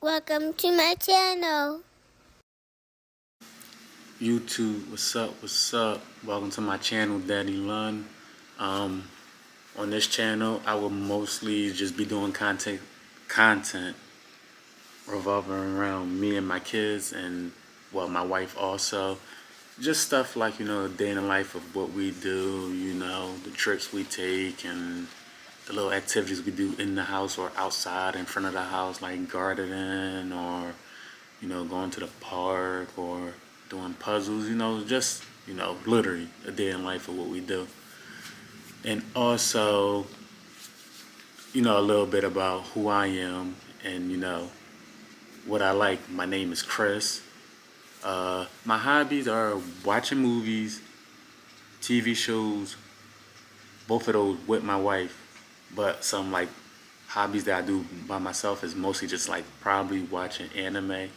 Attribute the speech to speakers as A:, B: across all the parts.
A: Welcome to my channel.
B: YouTube, what's up, what's up? Welcome to my channel, Daddy Lunn. On this channel, I will mostly just be doing content revolving around me and my kids and, well, my wife also. Just stuff like, a day in the life of what we do, the trips we take and the little activities we do in the house or outside in front of the house, like gardening or, going to the park or doing puzzles, just, literally a day in life of what we do. And also, a little bit about who I am and, what I like. My name is Chris. My hobbies are watching movies, TV shows, both of those with my wife. But some like hobbies that I do by myself is mostly just like probably watching anime,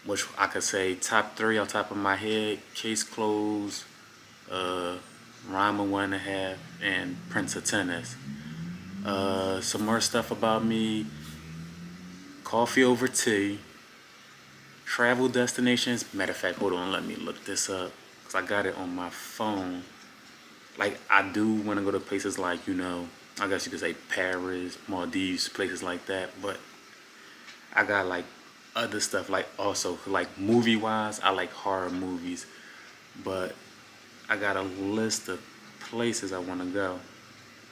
B: which I could say top 3 on top of my head: Case Closed, Rama 1.5, and Prince of Tennis. Some more stuff about me: coffee over tea, travel destinations. Matter of fact, hold on, let me look this up because I got it on my phone. Like, I do want to go to places like, I guess you could say Paris, Maldives, places like that. But I got like other stuff, like also like movie wise, I like horror movies. But I got a list of places I want to go.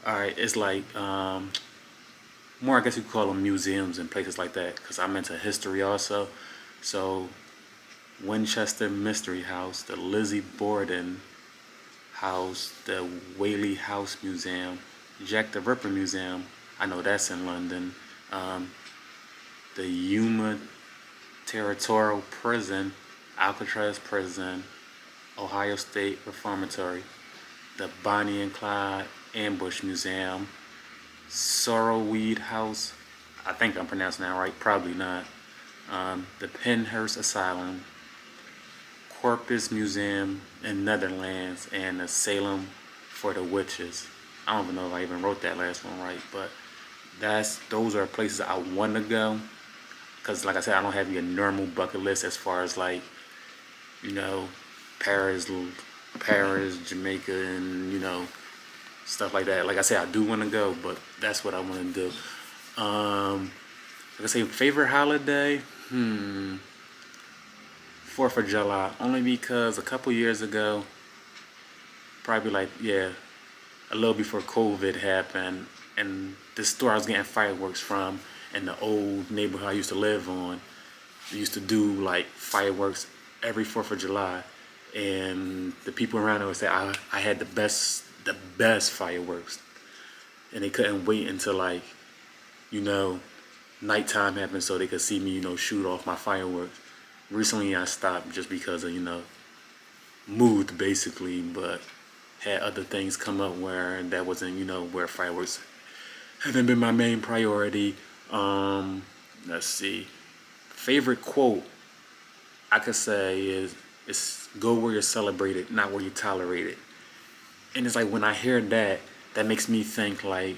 B: All right, it's like more, I guess you could call them museums and places like that, because I'm into history also. So Winchester Mystery House, the Lizzie Borden House, the Whaley House Museum, Jack the Ripper Museum, I know that's in London, the Yuma Territorial Prison, Alcatraz Prison, Ohio State Reformatory, the Bonnie and Clyde Ambush Museum, Sorrowweed House, I think I'm pronouncing that right, probably not, the Penhurst Asylum, Corpus Museum in Netherlands, and the Salem for the Witches. I don't even know if I even wrote that last one right, but those are places I want to go. Because like I said, I don't have your normal bucket list as far as like, Paris, Jamaica, and stuff like that. Like I said, I do want to go, but that's what I want to do. Like I say, favorite holiday? 4th of July, only because a couple years ago, probably like, yeah, a little before COVID happened, and the store I was getting fireworks from in the old neighborhood I used to live on, we used to do like fireworks every 4th of July, and the people around there would say I had the best fireworks, and they couldn't wait until like, nighttime happened so they could see me, shoot off my fireworks. Recently I stopped just because of, moved basically, but had other things come up where that wasn't, where fireworks haven't been my main priority. Let's see. Favorite quote I could say is, it's go where you're celebrated, not where you tolerate it. And it's like when I hear that, that makes me think like,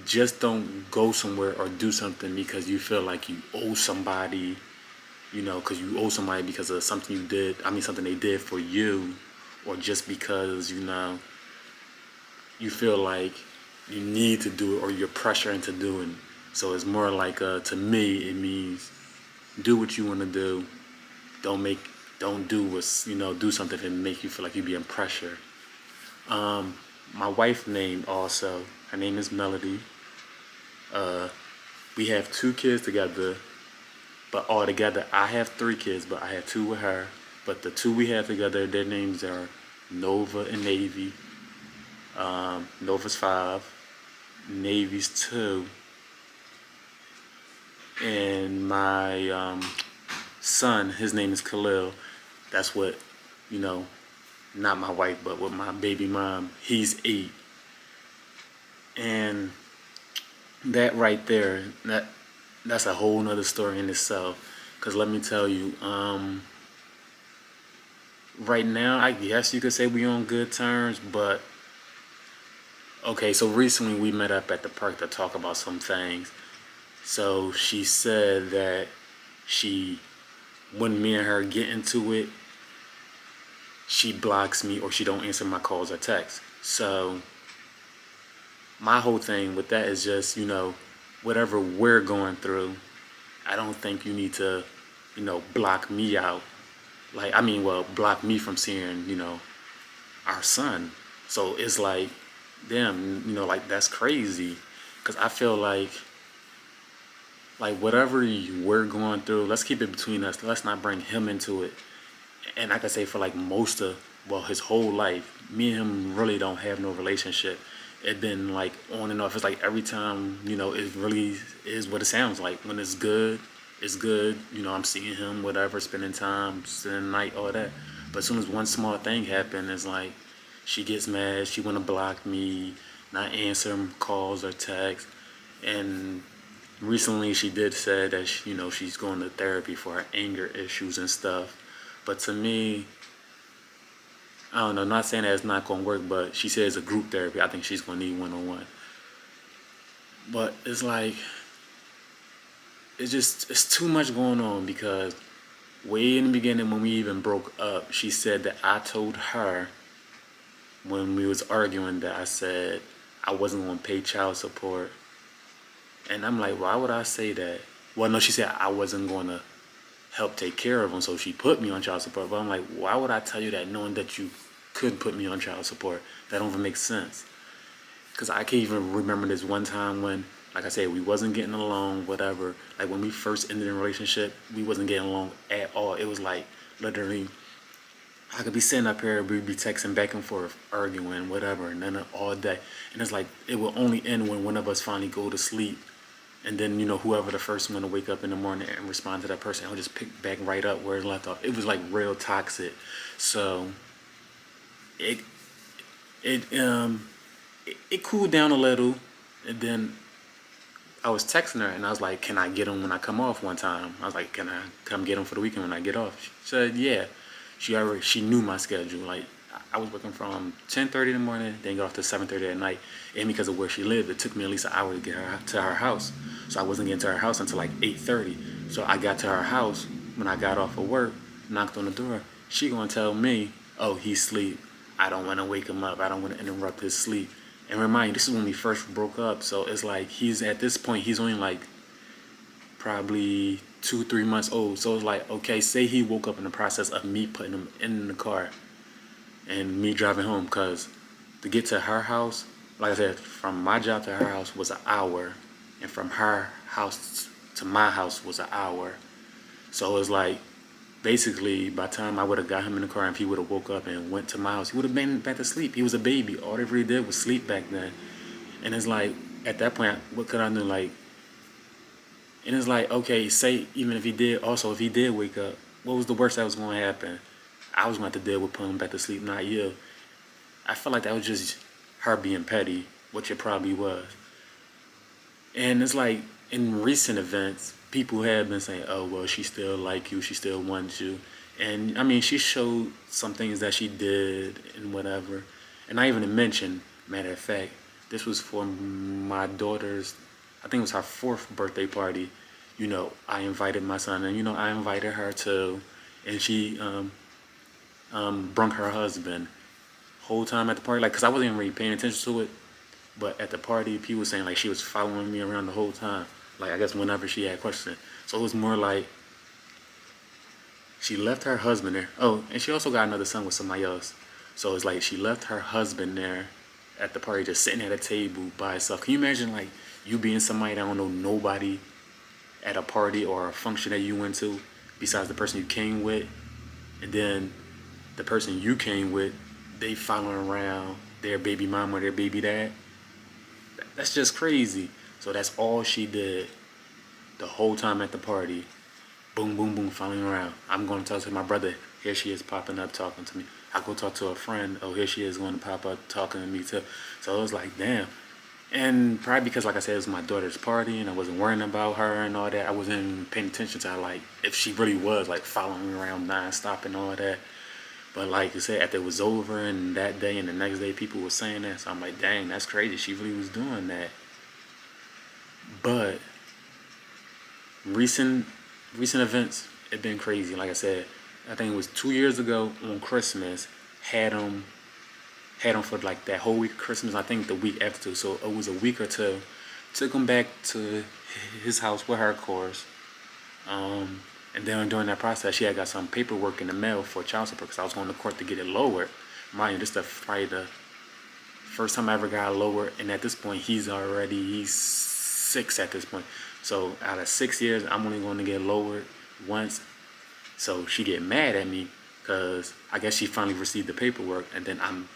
B: just don't go somewhere or do something because you feel like you owe somebody, because you owe somebody because of something you did, something they did for you, or just because, you feel like you need to do it or you're pressured into doing it. So it's more like, to me, it means do what you want to do. Don't do something to make you feel like you're being pressured. My wife's name also, her name is Melody. We have 2 kids together, but all together I have 3 kids, but I had 2 with her. But the 2 we have together, their names are Nova and Navy. Nova's 5, Navy's 2, and my son, his name is Khalil. That's what, not my wife, but with my baby mom, he's 8. And that right there, that's a whole nother story in itself. Because let me tell you, right now, I guess you could say we on good terms, but okay, so recently we met up at the park to talk about some things. So she said that she, when me and her get into it, she blocks me or she don't answer my calls or texts. So my whole thing with that is just, whatever we're going through, I don't think you need to, block me out. Like, I mean, well, block me from seeing, our son. So it's like, damn, like that's crazy. Cause I feel like whatever we're going through, let's keep it between us. Let's not bring him into it. And like I say, for like most of, well, his whole life, me and him really don't have no relationship. It been like on and off. It's like every time, it really is what it sounds like. When it's good, it's good. I'm seeing him, whatever, spending time, spending the night, all that. But as soon as one small thing happens, it's like she gets mad. She want to block me, not answer calls or texts. And recently she did say that, she's going to therapy for her anger issues and stuff. But to me, I don't know, not saying that it's not going to work, but she says a group therapy. I think she's going to need one-on-one. But it's like, it's too much going on because way in the beginning when we even broke up, she said that I told her when we was arguing that I said I wasn't going to pay child support. And I'm like, why would I say that? Well, no, she said I wasn't going to help take care of him, so she put me on child support. But I'm like, why would I tell you that knowing that you could put me on child support? That don't even make sense. Because I can't even remember this one time when, like I said, we wasn't getting along, whatever. Like when we first ended in a relationship, we wasn't getting along at all. It was like literally, I could be sitting up here, we'd be texting back and forth, arguing, whatever, and then all day. And it's like, it will only end when one of us finally go to sleep. And then, whoever the first one to wake up in the morning and respond to that person, I'll just pick back right up where it left off. It was like real toxic. So it it um it cooled down a little, and then I was texting her and I was like, "Can I get him when I come off one time?" I was like, "Can I come get him for the weekend when I get off?" She said, "Yeah." She knew my schedule. Like I was working from 10:30 in the morning, then get off to 7:30 at night, and because of where she lived, it took me at least an hour to get her to her house. So I wasn't getting to her house until like 8:30. So I got to her house when I got off of work, knocked on the door. She gonna tell me, "Oh, he's asleep. I don't want to wake him up. I don't want to interrupt his sleep." And remind you, this is when we first broke up. So it's like he's at this point, he's only like probably 2, 3 months old. So it's like, okay, say he woke up in the process of me putting him in the car and me driving home, because to get to her house, like I said, from my job to her house was an hour, and from her house to my house was an hour. So it's like basically by the time I would have got him in the car, if he would have woke up and went to my house, he would have been back to sleep. He was a baby. All they really did was sleep back then. And it's like at that point, what could I do? Like, and it's like, okay, say even if he did, also if he did wake up, what was the worst that was going to happen? I was going to have to deal with putting him back to sleep, not you. I felt like that was just her being petty, which it probably was. And it's like in recent events, people have been saying, "Oh well, she still like you, she still wants you," and I mean, she showed some things that she did and whatever. And I even mentioned, matter of fact, this was for my daughter's, I think it was her fourth birthday party. I invited my son, and I invited her too, and she brung her husband. Whole time at the party, like, cause I wasn't even really paying attention to it. But at the party, people were saying like she was following me around the whole time. Like I guess whenever she had questions. So it was more like she left her husband there. Oh, and she also got another son with somebody else. So it's like she left her husband there at the party, just sitting at a table by herself. Can you imagine like you being somebody that don't know nobody at a party or a function that you went to, besides the person you came with, and then the person you came with, they following around their baby mom or their baby dad? That's just crazy. So that's all she did the whole time at the party. Boom, boom, boom, following around. I'm going to talk to my brother. Here she is popping up talking to me. I go talk to a friend. Oh, here she is going to pop up talking to me too. So it was like, damn. And probably because, like I said, it was my daughter's party and I wasn't worrying about her and all that. I wasn't paying attention to her, like, if she really was, like, following me around nonstop and all that. But like you said, after it was over and that day and the next day, people were saying that. So I'm like, dang, that's crazy. She really was doing that. But recent recent events, it been crazy. Like I said, I think it was 2 years ago on Christmas. Had him had him for like that whole week of Christmas. I think the week after too. So it was a week or two. Took him back to his house with her, of course. And then during that process, she had got some paperwork in the mail for child support because I was going to court to get it lowered. Mind you, this is probably the first time I ever got lowered, and at this point, he's 6 at this point. So out of 6 years, I'm only going to get lowered once. So she get mad at me because I guess she finally received the paperwork, and then I'm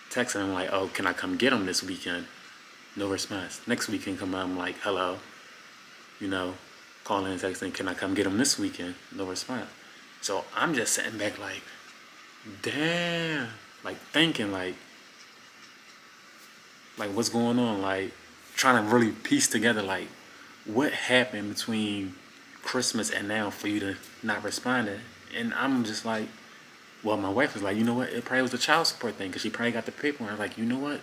B: texting him like, "Oh, can I come get him this weekend?" No response. Next weekend come out, I'm like, "Hello," you know, calling and texting, "Can I come get him this weekend?" No response. So I'm just sitting back like, damn, like thinking like what's going on, like trying to really piece together like what happened between Christmas and now for you to not respond. And I'm just like, well, my wife was like, you know what, it probably was the child support thing because she probably got the paperwork. I was like, you know what,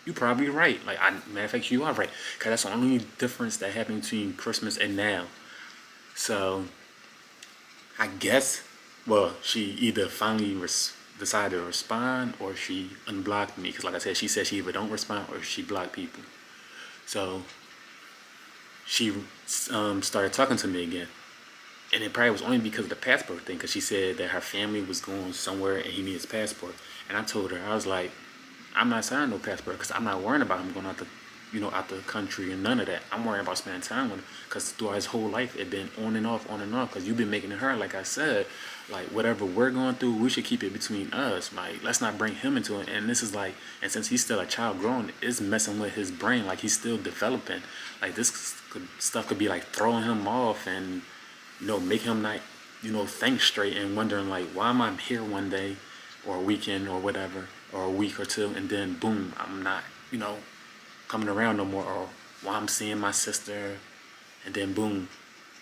B: you probably right. Like, matter of fact, you are right because that's the only difference that happened between Christmas and now. So I guess, well, she either finally decided to respond or she unblocked me because, like I said she either don't respond or she blocked people. So she started talking to me again, and it probably was only because of the passport thing because she said that her family was going somewhere and he needs his passport. And I told her, I was like, I'm not signing no passport because I'm not worrying about him going out the country and none of that. I'm worrying about spending time with him because throughout his whole life it been on and off because you've been making it hard. Like I said, like whatever we're going through, we should keep it between us. Like, let's not bring him into it. And this is like, and since he's still a child growing, it's messing with his brain. Like, he's still developing. Like, stuff could be like throwing him off and make him not think straight and wondering like, why am I here one day or a weekend or whatever or a week or two, and then boom, I'm not coming around no more, or why I'm seeing my sister, and then boom,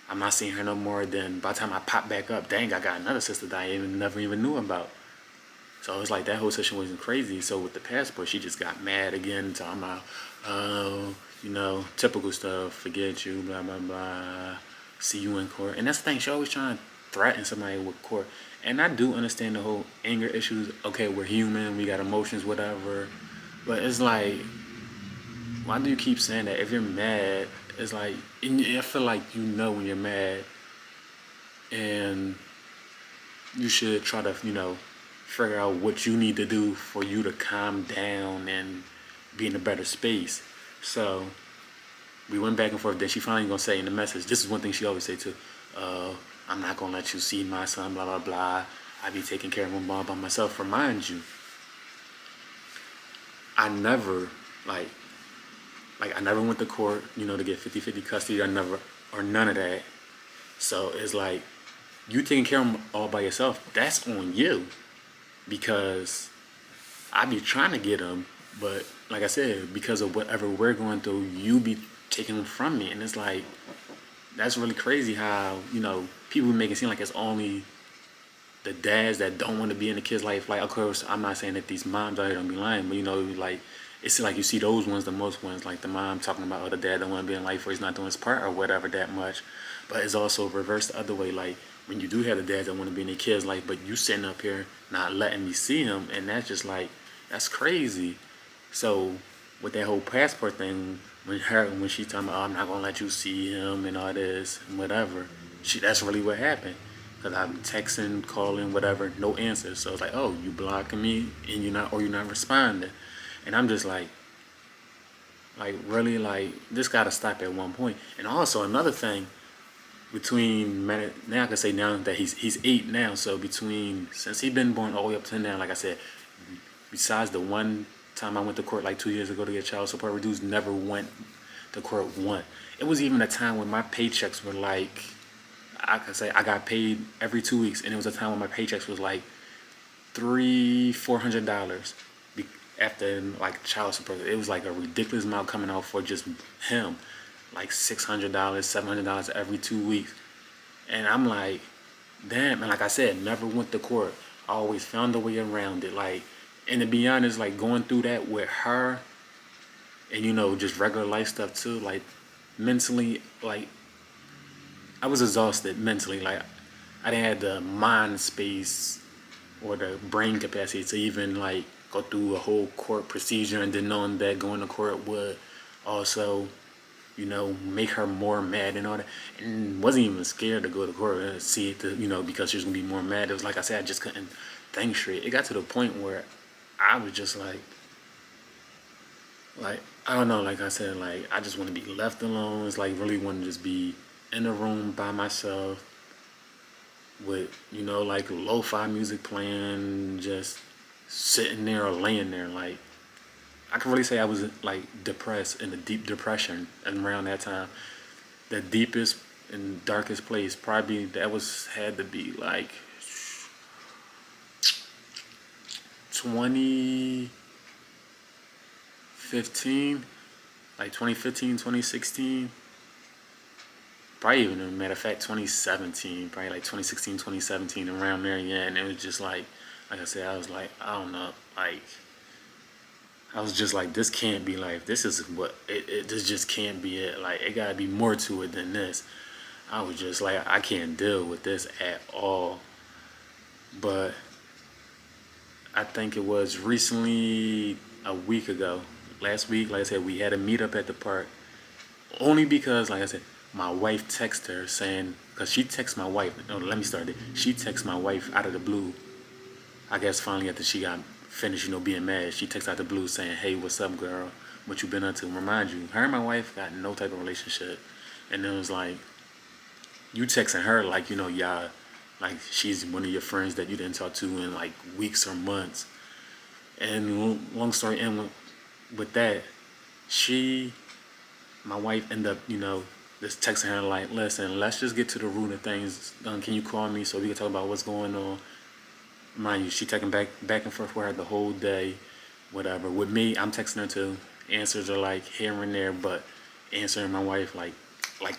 B: I'm not seeing her no more. Then by the time I pop back up, dang, I got another sister that I never even knew about. So it's like that whole situation was crazy. So with the passport, she just got mad again, talking about, oh, typical stuff, forget you, blah, blah, blah, see you in court. And that's the thing, she always trying to threaten somebody with court. And I do understand the whole anger issues. Okay, we're human, we got emotions, whatever. But it's like, why do you keep saying that? If you're mad, it's like, I feel like when you're mad, and you should try to, figure out what you need to do for you to calm down and be in a better space. So we went back and forth. Then she finally gonna say in the message, this is one thing she always say too, I'm not gonna let you see my son, blah, blah, blah. I be taking care of him all by myself. Remind you, I never, like I never went to court, to get 50-50 custody or none of that. So it's like, you taking care of them all by yourself, that's on you. Because I be trying to get them, but like I said, because of whatever we're going through, you be taking them from me. And it's like, that's really crazy how, people make it seem like it's only the dads that don't want to be in the kids' life. Like, of course, I'm not saying that these moms out here don't be lying, but like, it's like you see those ones, the most ones, like the mom talking about, oh, the dad don't want to be in life or he's not doing his part or whatever that much. But it's also reversed the other way. Like, when you do have the dads that want to be in their kids' life, but you sitting up here not letting me see them, and that's just like, that's crazy. So with that whole passport thing, when she talking about, oh, I'm not gonna let you see him and all this and whatever, that's really what happened. Cause I'm texting, calling, whatever, no answer. So it's like, oh, you blocking me and you're not responding, and I'm just like really, like, this gotta stop at one point. And also another thing, now I can say now that he's 8 now. So since he been born all the way up to now, like I said, besides the one time I went to court like 2 years ago to get child support reduced, never went to court once. It was even a time when my paychecks were like, I can say I got paid every 2 weeks, and it was a time when my paychecks was like $400 after like child support. It was like a ridiculous amount coming out for just him, like $600, $700 every 2 weeks. And I'm like, damn. And like I said, never went to court. I always found a way around it. Like, and to be honest, like going through that with her, and just regular life stuff too, like mentally, like I was exhausted mentally. Like I didn't have the mind space or the brain capacity to even like go through a whole court procedure, and then knowing that going to court would also, make her more mad and all that. And wasn't even scared to go to court and see it, because she was gonna be more mad. It was like I said, I just couldn't think straight. It got to the point where I was just like I don't know, like I said, like I just want to be left alone. It's like really want to just be in a room by myself with like lo-fi music playing, just sitting there or laying there. Like I can really say I was like depressed, in a deep depression, and around that time, the deepest and darkest place probably that was had to be like 2015, like 2015, 2016. Probably even, a matter of fact, 2017, probably like 2016, 2017, around there, yeah. And it was just like I said, I was like, I don't know, like, I was just like, this can't be life. This is what, this just can't be it. Like, it gotta be more to it than this. I was just like, I can't deal with this at all. But I think it was recently, a week ago, last week, like I said, we had a meetup at the park. Only because, like I said, my wife texted her saying, because she texted my wife. No, let me start it. She texted my wife out of the blue. I guess finally after she got finished, being mad, she texted out the blue saying, "Hey, what's up, girl? What you been up to?" Remind you, her and my wife got no type of relationship, and it was like you texting her like y'all, like she's one of your friends that you didn't talk to in like weeks or months. And long story end with that, she my wife ended up, just texting her like, "Listen, let's just get to the root of things. Can you call me so we can talk about what's going on?" Mind you, she texting back and forth with her the whole day, whatever. With me, I'm texting her too. Answers are like here and there, but answering my wife like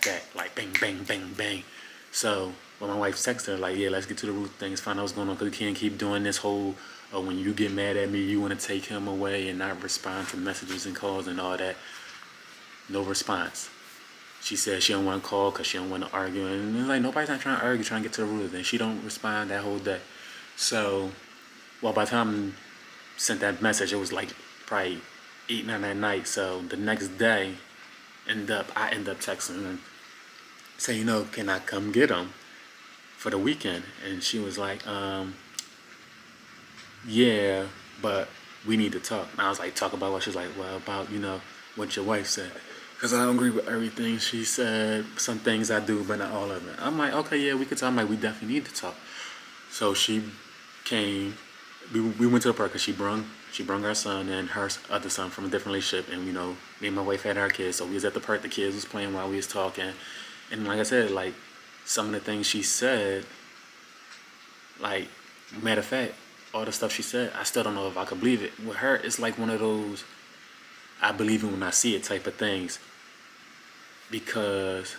B: that, like bang, bang, bang, bang. So when my wife texted her like, "Yeah, let's get to the root of things, find out what's going on, because we can't keep doing this whole, when you get mad at me, you want to take him away and not respond to messages and calls and all that." No response. She said she don't want to call because she don't want to argue, and it's like nobody's not trying to argue, trying to get to the root of it. She don't respond that whole day. So, well, by the time I sent that message, it was like probably 8, 9 at night. So the next day, I end up texting her, say, can I come get him for the weekend? And she was like, yeah, but we need to talk. And I was like, talk about what? She was like, well, about what your wife said. Because I don't agree with everything she said. Some things I do, but not all of it. I'm like, okay, yeah, we could talk. I'm like, we definitely need to talk. So she came. We went to the park because she brung our son and her other son from a different relationship, and me and my wife had our kids. So we was at the park. The kids was playing while we was talking, and like I said, like some of the things she said, like matter of fact, all the stuff she said, I still don't know if I could believe it. With her, it's like one of those I believe it when I see it type of things. Because,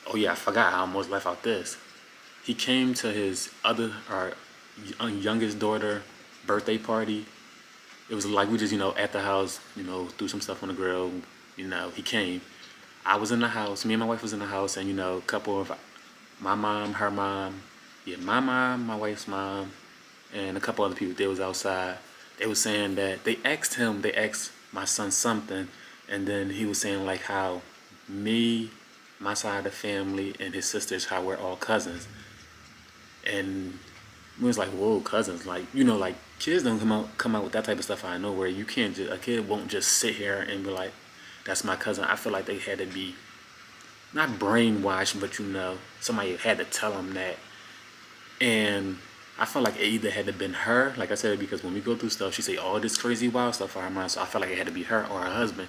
B: oh yeah, I forgot. I almost left out this. He came to his our youngest daughter birthday party. It was like we just, at the house, threw some stuff on the grill. He came. I was in the house. Me and my wife was in the house, and a couple of my mom, her mom, yeah, my mom, my wife's mom, and a couple other people. They was outside. They was saying that they asked my son something, and then he was saying like how me, my side of the family, and his sisters, how we're all cousins. And we was like, whoa, cousins, like like kids don't come out with that type of stuff out of nowhere. You can't just, a kid won't just sit here and be like, that's my cousin. I feel like they had to be not brainwashed, but somebody had to tell them that. And I felt like it either had to been her, like I said, because when we go through stuff, she say all this crazy wild stuff on her mind. So I felt like it had to be her or her husband,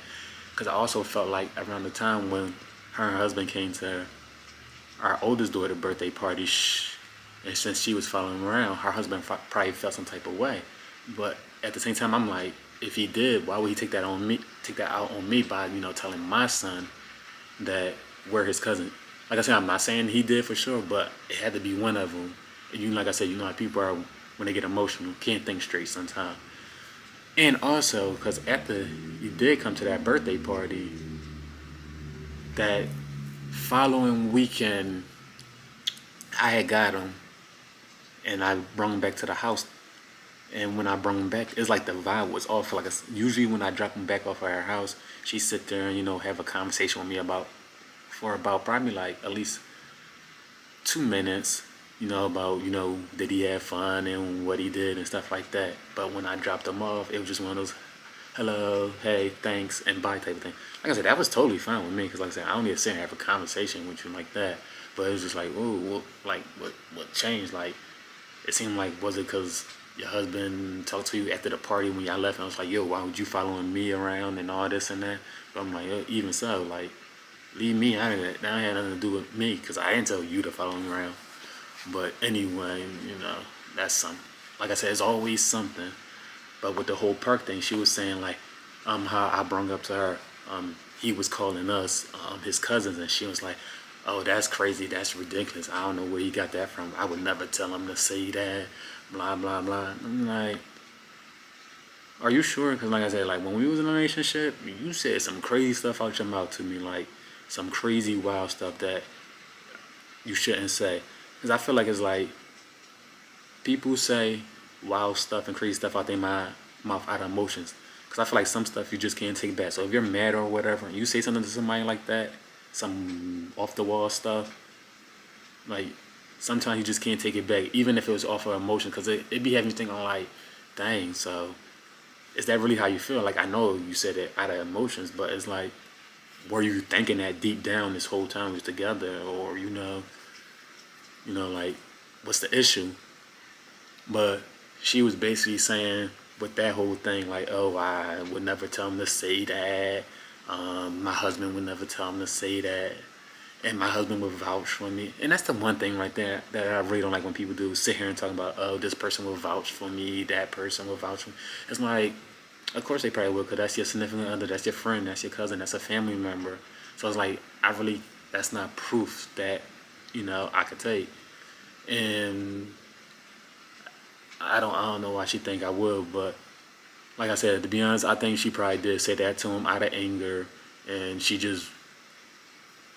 B: because I also felt like around the time when her and her husband came to our oldest daughter's birthday party, and since she was following him around, her husband probably felt some type of way. But at the same time, I'm like, if he did, why would he take that out on me by telling my son that we're his cousin? Like I said, I'm not saying he did for sure, but it had to be one of them. And like I said, how people are when they get emotional, can't think straight sometimes. And also, because after you did come to that birthday party, that following weekend, I had got him and I brought him back to the house. And when I brought him back, it's like the vibe was off. Like usually when I drop him back off at her house, she sit there and have a conversation with me for about probably like at least 2 minutes. About did he have fun and what he did and stuff like that. But when I dropped him off, it was just one of those hello, hey, thanks, and bye type of thing. Like I said, that was totally fine with me because, like I said, I don't need to sit and have a conversation with you like that. But it was just like, ooh, what changed? Like, it seemed like, was it because your husband talked to you after the party when y'all left? And I was like, yo, why would you following me around and all this and that? But I'm like, even so, like, leave me out of that. That had nothing to do with me because I didn't tell you to follow me around. But anyway, that's something. Like I said, it's always something. But with the whole perk thing, she was saying like, how I brung up to her, he was calling us, his cousins, and she was like, oh, that's crazy, that's ridiculous. I don't know where he got that from. I would never tell him to say that, blah, blah, blah. I'm like, are you sure? Because like I said, like when we was in a relationship, you said some crazy stuff out your mouth to me, like some crazy wild stuff that you shouldn't say. Because I feel like it's like, people say wild stuff and crazy stuff out their mouth out of emotions. Because I feel like some stuff you just can't take back. So if you're mad or whatever, and you say something to somebody like that, some off the wall stuff, like sometimes you just can't take it back, even if it was off of emotion. Because it be having you thinking like, dang, so is that really how you feel? Like I know you said it out of emotions, but it's like, were you thinking that deep down this whole time we was together? Or like, what's the issue? But she was basically saying with that whole thing, like, oh, I would never tell him to say that. My husband would never tell him to say that. And my husband would vouch for me. And that's the one thing right there that I really don't like when people do sit here and talk about, oh, this person will vouch for me, that person will vouch for me. It's like, of course they probably will, because that's your significant other, that's your friend, that's your cousin, that's a family member. So it's like, that's not proof that, I could take. And I don't know why she think I would, but like I said, to be honest, I think she probably did say that to him out of anger, and she just,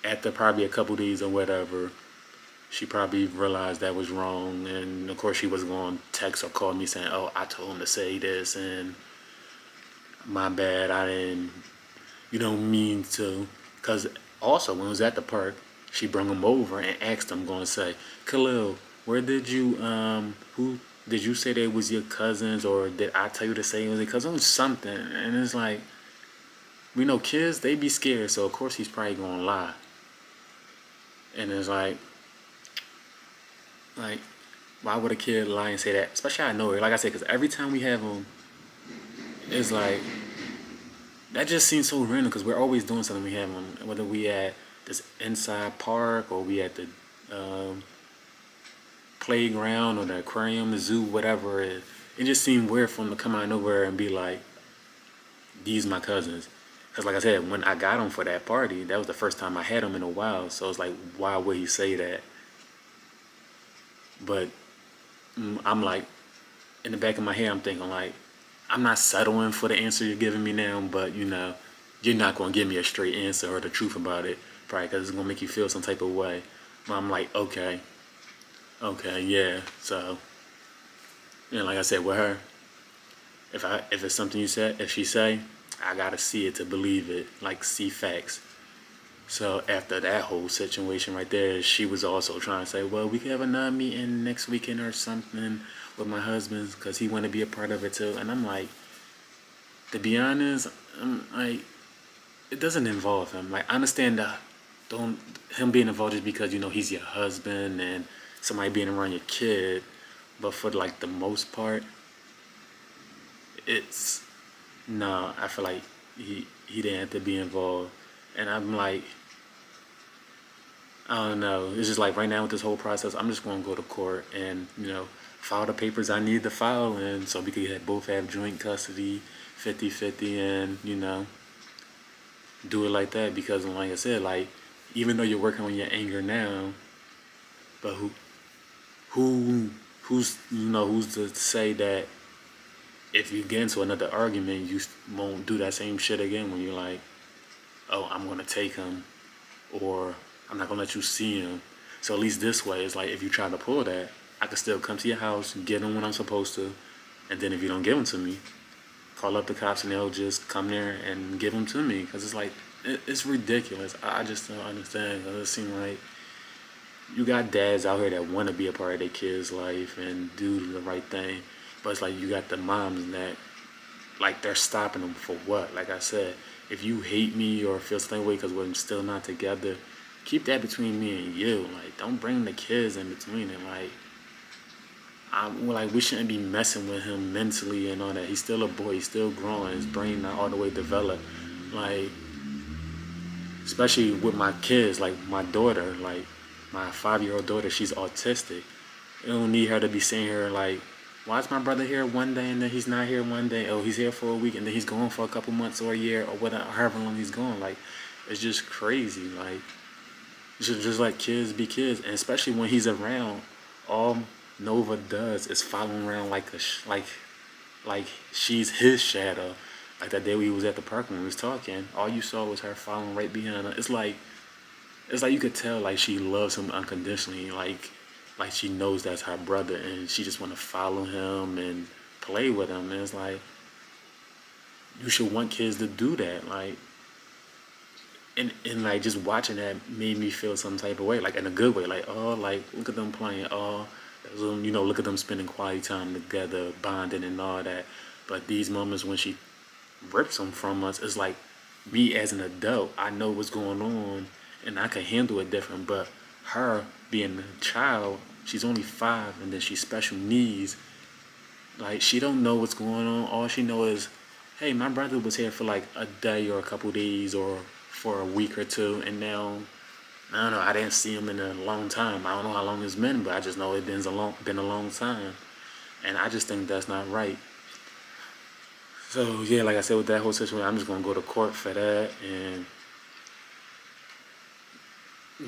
B: after probably a couple days or whatever, she probably realized that was wrong, and of course she was going to text or call me saying, oh, I told him to say this, and my bad, I didn't, mean to, because also when I was at the park, she brought him over and asked him, going to say, Khalil, where did you, who did you say they was your cousins, or did I tell you to say it was your cousin? It was something. And it's like, we know kids, they be scared, so of course he's probably gonna lie. And it's like, why would a kid lie and say that? Especially I know it, like I said, because every time we have them, it's like, that just seems so random, because we're always doing something we have them, whether we at this inside park, or we at the playground, or the aquarium, the zoo, whatever it is. It just seemed weird for him to come out of nowhere and be like, these my cousins. Because like I said, when I got him for that party, that was the first time I had him in a while. So it's like, why would he say that? But I'm like, in the back of my head, I'm thinking like, I'm not settling for the answer you're giving me now, but you're not going to give me a straight answer or the truth about it, probably because it's going to make you feel some type of way. But I'm like, okay, yeah. So, like I said, with her, if it's something you said, if she say, I gotta see it to believe it, like see facts. So after that whole situation right there, she was also trying to say, well, we could have another meeting next weekend or something with my husband, because he want to be a part of it too. And I'm like, to be honest, I'm like, it doesn't involve him. Like, I understand him being involved just because he's your husband and somebody being around your kid, but for like the most part, it's no. I feel like he didn't have to be involved, and I'm like, I don't know. It's just like right now with this whole process, I'm just going to go to court and file the papers I need to file, and so we could both have joint custody, 50-50, and do it like that. Because like I said, like even though you're working on your anger now, but who's to say that if you get into another argument, you won't do that same shit again when you're like, oh, I'm going to take him, or I'm not going to let you see him. So at least this way, it's like if you try to pull that, I can still come to your house, get them when I'm supposed to, and then if you don't give them to me, call up the cops and they'll just come there and give them to me. Because it's like, it's ridiculous. I just don't understand. 'Cause it seems like you got dads out here that want to be a part of their kids' life and do the right thing, but it's like you got the moms that, like, they're stopping them for what? Like I said, if you hate me or feel some way because we're still not together, keep that between me and you. Like, don't bring the kids in between it. Like, we shouldn't be messing with him mentally and all that. He's still a boy. He's still growing. His brain not all the way developed. Like, especially with my kids, like my daughter, like my 5-year-old daughter, she's autistic. You don't need her to be sitting here like, why is my brother here one day and then he's not here one day? Oh, he's here for a week and then he's gone for a couple months or a year or whatever, however long he's gone. Like, it's just crazy. Like, you should just let kids be kids, and especially when he's around, all Nova does is follow around like like she's his shadow. Like that day we was at the park when we was talking, all you saw was her following right behind her. It's like you could tell like she loves him unconditionally, like she knows that's her brother and she just want to follow him and play with him. And it's like you should want kids to do that. Like, and like just watching that made me feel some type of way, like in a good way. Like, oh, like look at them playing. Oh, look at them spending quality time together, bonding and all that. But these moments when she rips them from us, it's like me as an adult, I know what's going on and I can handle it different. But her being a child, she's only 5 and then she's special needs. Like, she don't know what's going on. All she know is, hey, my brother was here for like a day or a couple days or for a week or two, and now I don't know. I didn't see him in a long time. I don't know how long it's been, but I just know it's been a long time, and I just think that's not right. So yeah, like I said, with that whole situation, I'm just gonna go to court for that and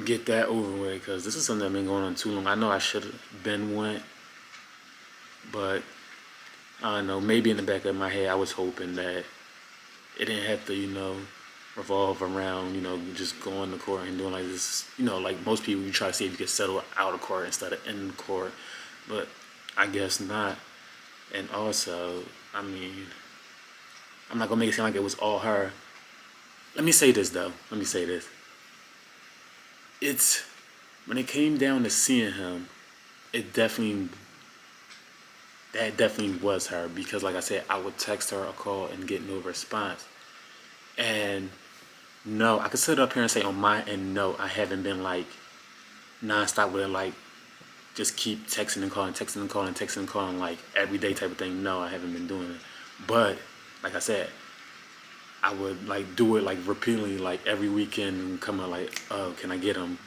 B: get that over with, because this is something that's been going on too long. I know I should have been went, but I don't know. Maybe in the back of my head, I was hoping that it didn't have to, revolve around, just going to court and doing like this. Like most people, you try to see if you can settle out of court instead of in court, but I guess not. And also, I mean, I'm not gonna make it seem like it was all her. Let me say this though. Let me say this. It's when it came down to seeing him, it definitely that definitely was her, because like I said, I would text her or call and get no response. And no, I could sit up here and say on my end, no, I haven't been like nonstop with it, like just keep texting and calling, texting and calling, texting and calling, like every day type of thing. No, I haven't been doing it. But like I said, I would like do it like repeatedly, like every weekend, and come out like, oh, can I get them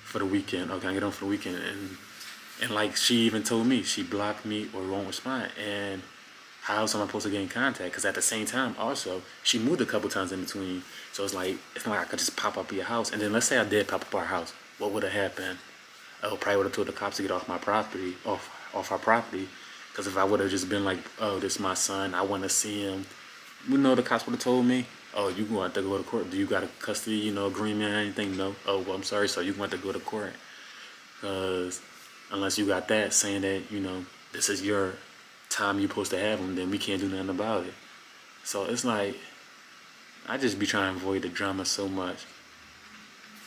B: for the weekend? Oh, can I get them for the weekend? And like she even told me she blocked me or won't respond. And how else am I supposed to get in contact? Because at the same time, also, she moved a couple times in between. So it's not like I could just pop up at your house. And then let's say I did pop up at our house. What would have happened? I probably would have told the cops to get off my property, off our property. Because if I would have just been like, oh, this is my son, I want to see him. The cops would have told me, oh, you going to have to go to court. Do you got a custody, agreement or anything? No. Oh, well, I'm sorry, so you going to have to go to court. Because unless you got that saying that, this is your time you're supposed to have them, then we can't do nothing about it. So it's like, I just be trying to avoid the drama so much.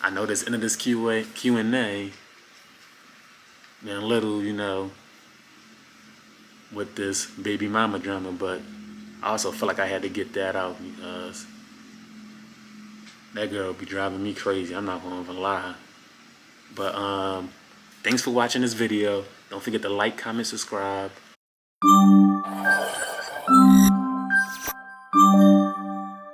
B: I know this end of this Q&A, been a little, with this baby mama drama, but I also feel like I had to get that out because that girl be driving me crazy. I'm not gonna even lie. But thanks for watching this video. Don't forget to like, comment, subscribe.